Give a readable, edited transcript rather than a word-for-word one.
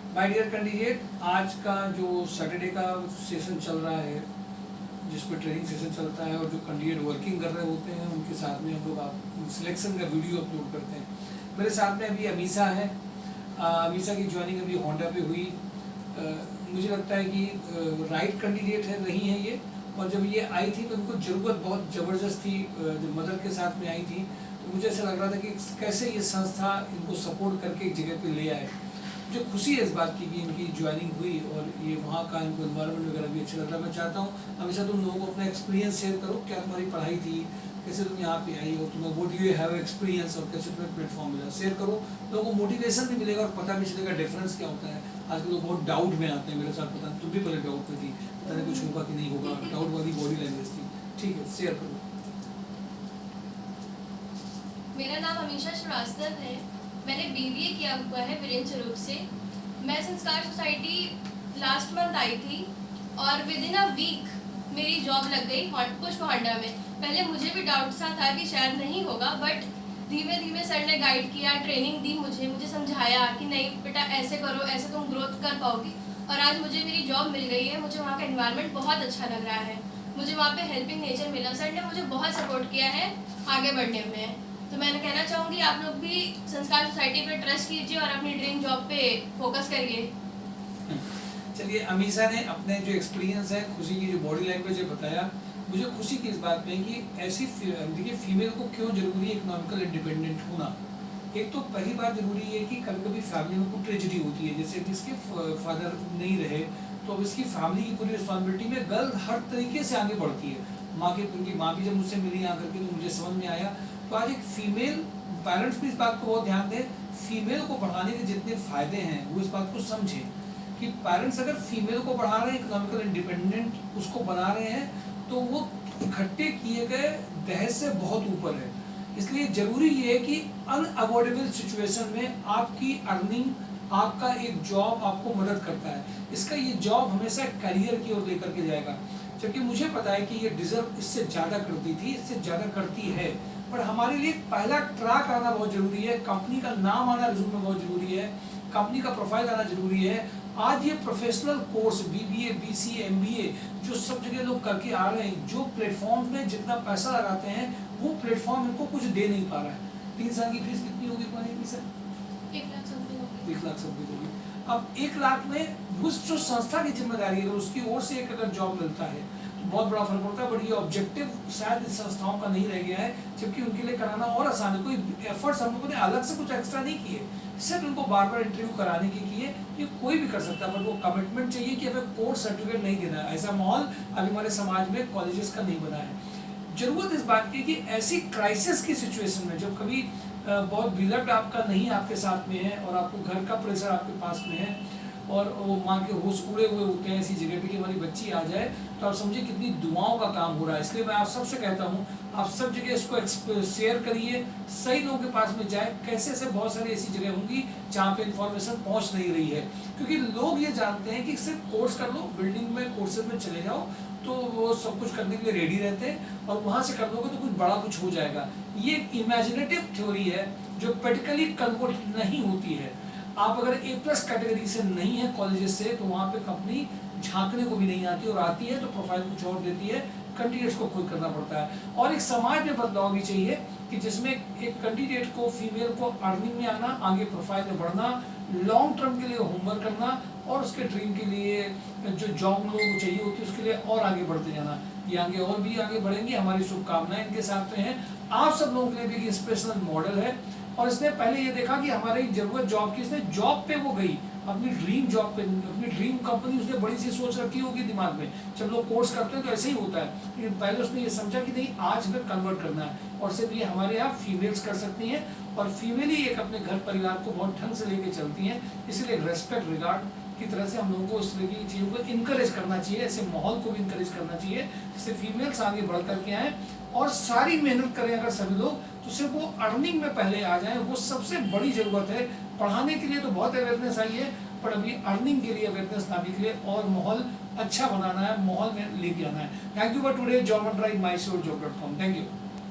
My dear candidate, आज का जो सैटरडे का सेशन चल रहा है जिसमें ट्रेनिंग सेशन चलता है और जो कैंडिडेट वर्किंग कर रहे होते हैं उनके साथ में हम लोग आप सिलेक्शन का वीडियो अपलोड करते हैं। मेरे साथ में अभी अमीषा है। अमीषा की ज्वाइनिंग अभी होंडा पे हुई। मुझे लगता है कि राइट कैंडिडेट है रही हैं ये। और जब ये आई थी तो उनको ज़रूरत बहुत ज़बरदस्त थी। जब मदर के साथ में आई थी तो मुझे ऐसा लग रहा था कि कैसे ये संस्था इनको सपोर्ट करके एक जगह पे ले आए। मुझे खुशी है इस बात की कि इनकी ज्वाइनिंग हुई और ये वहाँ का इनको इन्वायरमेंट वगैरह भी अच्छा लग रहा है। मैं चाहता हूँ हमेशा तुम लोगों को अपना एक्सपीरियंस शेयर करो, क्या तुम्हारी पढ़ाई थी, कैसे तुम यहाँ पे आई हो, तुम्हें what do you have experience और कैसे तुम्हें प्लेटफॉर्म मिला, शेयर करो। लोगों को मोटिवेशन भी मिलेगा और पता भी चलेगा डिफरेंस क्या होता है। आजकल लोग बहुत डाउट में आते हैं, मेरे साथ पता तुम भी पहले डाउट में थी, पता नहीं कुछ होगा कि नहीं होगा, डाउट वाली बॉडी लैंग्वेज थी। ठीक है, शेयर करो। मेरा नाम अमीषा श्रीवास्तव है। मैंने BBA किया हुआ है वीरेंद्र स्वरूप से। मैं संस्कार सोसाइटी लास्ट मंथ आई थी और विद इन अ वीक मेरी जॉब लग गई पुष्प होंडा में। पहले मुझे भी डाउट सा था कि शायद नहीं होगा, बट धीमे धीमे सर ने गाइड किया, ट्रेनिंग दी, मुझे समझाया कि नहीं बेटा ऐसे करो, ऐसे तुम ग्रोथ कर पाओगी। और आज मुझे मेरी जॉब मिल गई है। मुझे वहाँ का एनवायरनमेंट बहुत अच्छा लग रहा है। मुझे वहाँ पे हेल्पिंग नेचर मिला। सर ने मुझे बहुत सपोर्ट किया है आगे बढ़ने में। तो मैं कहना चाहूँगी आप लोग भी संस्कार सोसाइटी पे ट्रस्ट कीजिए और अपनी ड्रीम जॉब पे फोकस करिए। चलिए, अमीषा ने अपने जो एक्सपीरियंस है, खुशी की जो बॉडी लैंग्वेज है बताया। मुझे खुशी की इस बात में कि ऐसी देखिए फीमेल को क्यों जरूरी है इकोनॉमिकल इंडिपेंडेंट होना। एक तो पहली बात जरूरी है कि कभी कभी फैमिली में कोई ट्रेजिडी होती है, जैसे कि इसके फादर नहीं रहे तो अब इसकी फैमिली की पूरी रिस्पॉन्सिबिलिटी में गर्ल हर तरीके से आगे बढ़ती है। उनकी माँ भी जब मुझसे मिली आकर के तो मुझे समझ में आया। तो आज एक फीमेल पेरेंट्स भी इस बात को बहुत ध्यान दें, फीमेल को बढ़ाने के जितने फायदे हैं वो इस बात को समझें कि पेरेंट्स अगर फीमेल को बढ़ा रहे हैं, इकोनॉमिकल इंडिपेंडेंट उसको बना रहे हैं, तो वो इकट्ठे किए गए दहेज से बहुत ऊपर है। इसलिए जरूरी ये है कि अनअवॉइडेबल सिचुएशन में आपकी अर्निंग, आपका एक जॉब आपको मदद करता है। इसका ये जॉब हमेशा करियर की ओर लेकर के जाएगा। जबकि मुझे पता है कि ये डिजर्व इससे ज़्यादा करती थी, इससे ज़्यादा करती है, पर हमारे लिए पहला ट्रैक आना बहुत जरूरी है, कंपनी का नाम आना रिज्यूम में बहुत जरूरी है, कंपनी का प्रोफाइल आना जरूरी है। आज ये professional course BBA, BCA, MBA जो सब जगह लोग करके आ रहे हैं, जो प्लेटफॉर्म में जितना पैसा लगाते हैं वो प्लेटफॉर्म इनको कुछ दे नहीं पा रहा है। 3 साल की फीस कितनी होगी तुम्हारी सर? 1,70,000 होगी। अब 1 लाख में उस जो संस्था की जिम्मेदारी है, उसकी ओर से एक अगर जॉब मिलता है तो बहुत बड़ा फर्क पड़ता है। बट ये ऑब्जेक्टिव शायद इस संस्थाओं का नहीं रह गया है, जबकि उनके लिए कराना और आसान है। कोई एफर्ट्स हम लोगों ने अलग से कुछ एक्स्ट्रा नहीं किए, सिर्फ उनको बार बार इंटरव्यू कराने के किए। ये कोई भी कर सकता है, बट वो कमिटमेंट चाहिए कि हमें कोर्स सर्टिफिकेट नहीं देना है। ऐसा माहौल अभी हमारे समाज में कॉलेजेस का नहीं बना है। जरूरत इस बात की कि ऐसी क्राइसिस की सिचुएशन में, जब कभी बहुत बिलव्ड आपका नहीं आपके साथ में है और आपको घर का प्रेशर आपके पास में है और वो माँ के होश उड़े हुए होते हैं ऐसी जगह पे कि हमारी बच्ची आ जाए, तो आप समझिए कितनी दुआओं का काम हो रहा है। इसलिए मैं आप सबसे कहता हूँ, आप सब जगह इसको शेयर करिए, सही लोगों के पास में जाए। कैसे ऐसे बहुत सारी ऐसी जगह होंगी जहाँ पे इन्फॉर्मेशन पहुँच नहीं रही है, क्योंकि लोग ये जानते हैं कि सिर्फ कोर्स कर लो, बिल्डिंग में कोर्सेज में चले जाओ तो वो सब कुछ करने के लिए रेडी रहते हैं और वहाँ से कर लोगे तो कुछ बड़ा कुछ हो जाएगा। ये एक इमेजिनेटिव थ्योरी है जो प्रैक्टिकली कन्वर्ट नहीं होती है। आप अगर A+ कैटेगरी से नहीं है कॉलेजेस से, तो वहाँ पे कंपनी झांकने को भी नहीं आती, और आती है तो प्रोफाइल कुछ और देती है, कैंडिडेट्स को खुद करना पड़ता है। और एक समाज में बदलाव भी चाहिए कि जिसमें एक कैंडिडेट को, फीमेल को अर्निंग में आना, आगे प्रोफाइल में बढ़ना, लॉन्ग टर्म के लिए होमवर्क करना और उसके ड्रीम के लिए जो जॉब लोगों को चाहिए होती है उसके लिए और आगे बढ़ते जाना। ये आगे और भी आगे बढ़ेंगे, हमारी शुभकामनाएं इनके साथ में हैं। आप सब लोगों के लिए भी एक इंस्पिरेशनल मॉडल है। और इसने पहले ये देखा कि हमारी जरूरत जॉब की, इसने जॉब पे वो गई, अपनी ड्रीम जॉब पे, अपनी ड्रीम कंपनी उसने बड़ी सी सोच रखी होगी दिमाग में। जब लोग कोर्स करते हैं तो ऐसे ही होता है, लेकिन पहले उसने ये समझा कि नहीं आज हमें कन्वर्ट करना है। और सिर्फ ये हमारे यहाँ फीमेल्स कर सकती हैं, और फीमेल ही एक अपने घर परिवार को बहुत ढंग से लेके चलती हैं। इसलिए रेस्पेक्ट, रिगार्ड की तरह से हम लोगों को इस तरह की चीज़ों को इनकरेज करना चाहिए, ऐसे माहौल को भी इनकरेज करना चाहिए जिससे फीमेल्स आगे बढ़ करके आएँ और सारी मेहनत करें। अगर सभी लोग तो सिर्फ वो अर्निंग में पहले आ जाएं, वो सबसे बड़ी ज़रूरत है। पढ़ाने के लिए तो बहुत अवेयरनेस आई है, पर अभी अर्निंग के लिए अवेयरनेस लाने के लिए और माहौल अच्छा बनाना है, माहौल में लेके आना है। Thank you for today job and drive, mysure job.com। Thank you.